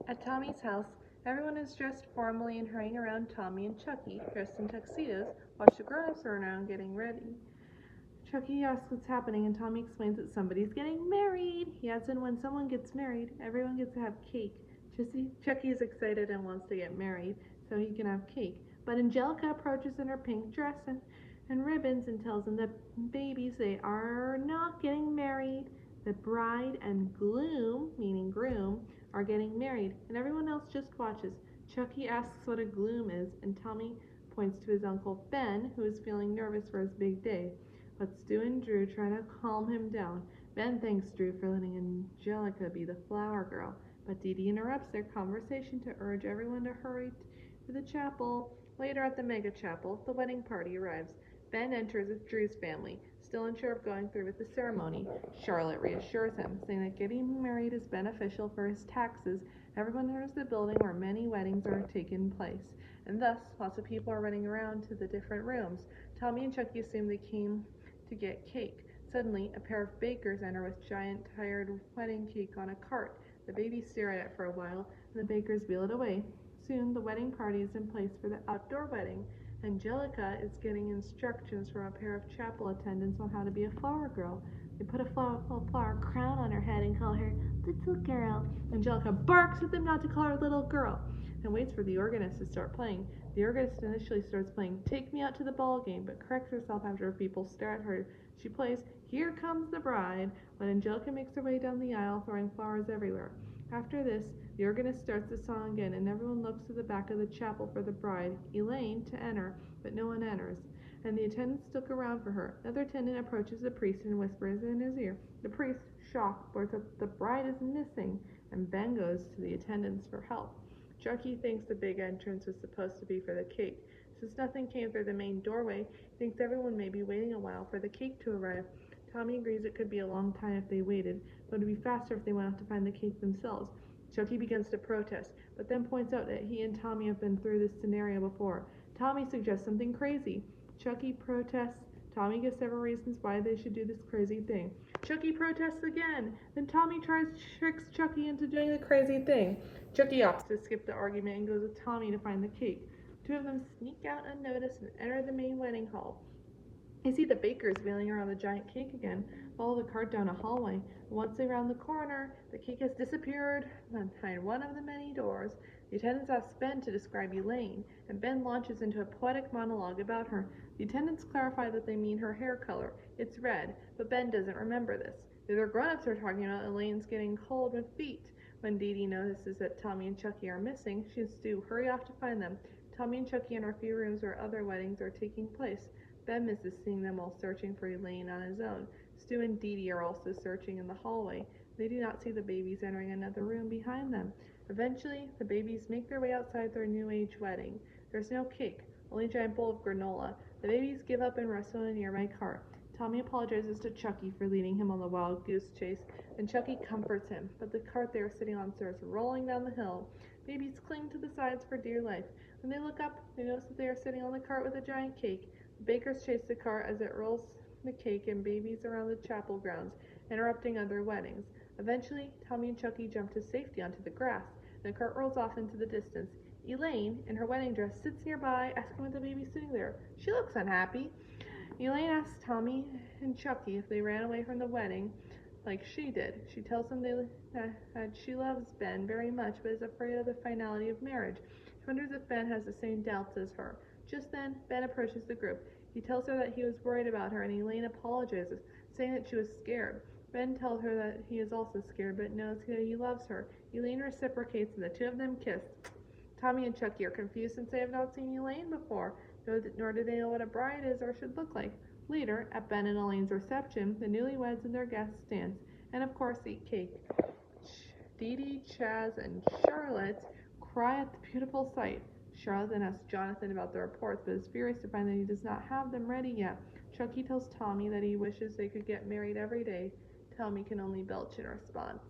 At Tommy's house, everyone is dressed formally and hurrying around Tommy and Chucky, dressed in tuxedos, while the grown-ups are around getting ready. Chucky asks what's happening, and Tommy explains that somebody's getting married. He adds in when someone gets married, everyone gets to have cake. Chucky is excited and wants to get married, so he can have cake. But Angelica approaches in her pink dress and ribbons and tells them that babies they are not getting married. The bride and gloom, meaning groom, are getting married, and everyone else just watches. Chucky asks what a gloom is, and Tommy points to his uncle Ben, who is feeling nervous for his big day. But Stu and Drew try to calm him down. Ben thanks Drew for letting Angelica be the flower girl, but Dee Dee interrupts their conversation to urge everyone to hurry to the chapel. Later at the mega chapel, the wedding party arrives. Ben enters with Drew's family, still unsure of going through with the ceremony. Charlotte reassures him, saying that getting married is beneficial for his taxes. Everyone enters the building where many weddings are taking place, and thus lots of people are running around to the different rooms. Tommy and Chucky assume they came to get cake. Suddenly, a pair of bakers enter with giant tired wedding cake on a cart. The babies stare at it for a while, and the bakers wheel it away. Soon, the wedding party is in place for the outdoor wedding. Angelica is getting instructions from a pair of chapel attendants on how to be a flower girl. They put a flower crown on her head and call her little girl. Angelica barks at them not to call her little girl and waits for the organist to start playing. The organist initially starts playing Take Me Out to the Ball Game, but corrects herself after people stare at her. She plays Here Comes the Bride when Angelica makes her way down the aisle, throwing flowers everywhere. After this, the organist starts the song again, and everyone looks to the back of the chapel for the bride, Elaine, to enter, but no one enters, and the attendants look around for her. Another attendant approaches the priest and whispers in his ear. The priest, shocked, blurts out the bride is missing, and Ben goes to the attendants for help. Chucky thinks the big entrance was supposed to be for the cake. Since nothing came through the main doorway, he thinks everyone may be waiting a while for the cake to arrive. Tommy agrees it could be a long time if they waited, but it would be faster if they went out to find the cake themselves. Chucky begins to protest, but then points out that he and Tommy have been through this scenario before. Tommy suggests something crazy. Chucky protests. Tommy gives several reasons why they should do this crazy thing. Chucky protests again. Then Tommy tricks Chucky into doing the crazy thing. Chucky opts to skip the argument and goes with Tommy to find the cake. Two of them sneak out unnoticed and enter the main wedding hall. They see the bakers wheeling around the giant cake again, follow the cart down a hallway. Once they round the corner, the cake has disappeared behind one of the many doors. The attendants ask Ben to describe Elaine, and Ben launches into a poetic monologue about her. The attendants clarify that they mean her hair color. It's red, but Ben doesn't remember this. The other grown-ups are talking about Elaine's getting cold with feet. When Dee Dee notices that Tommy and Chucky are missing, she and Stu hurry off to find them. Tommy and Chucky enter a few rooms where other weddings are taking place. Ben misses seeing them while searching for Elaine on his own. Stu and Dee Dee are also searching in the hallway. They do not see the babies entering another room behind them. Eventually, the babies make their way outside their new age wedding. There's no cake, only a giant bowl of granola. The babies give up and rest on a nearby cart. Tommy apologizes to Chucky for leading him on the wild goose chase, and Chucky comforts him, but the cart they are sitting on starts rolling down the hill. Babies cling to the sides for dear life. When they look up, they notice that they are sitting on the cart with a giant cake. The bakers chase the cart as it rolls the cake and babies around the chapel grounds, interrupting other weddings. Eventually, Tommy and Chucky jump to safety onto the grass, and the cart rolls off into the distance. Elaine, in her wedding dress, sits nearby, asking what the baby's doing there. She looks unhappy. Elaine asks Tommy and Chucky if they ran away from the wedding like she did. She tells them that she loves Ben very much, but is afraid of the finality of marriage. She wonders if Ben has the same doubts as her. Just then, Ben approaches the group. He tells her that he was worried about her, and Elaine apologizes, saying that she was scared. Ben tells her that he is also scared, but knows that he loves her. Elaine reciprocates, and the two of them kiss. Tommy and Chucky are confused since they have not seen Elaine before, nor do they know what a bride is or should look like. Later, at Ben and Elaine's reception, the newlyweds and their guests dance, and of course eat cake. Dee Dee, Chaz, and Charlotte cry at the beautiful sight. Charlotte then asks Jonathan about the reports, but is furious to find that he does not have them ready yet. Chucky tells Tommy that he wishes they could get married every day. Tommy can only belch in response.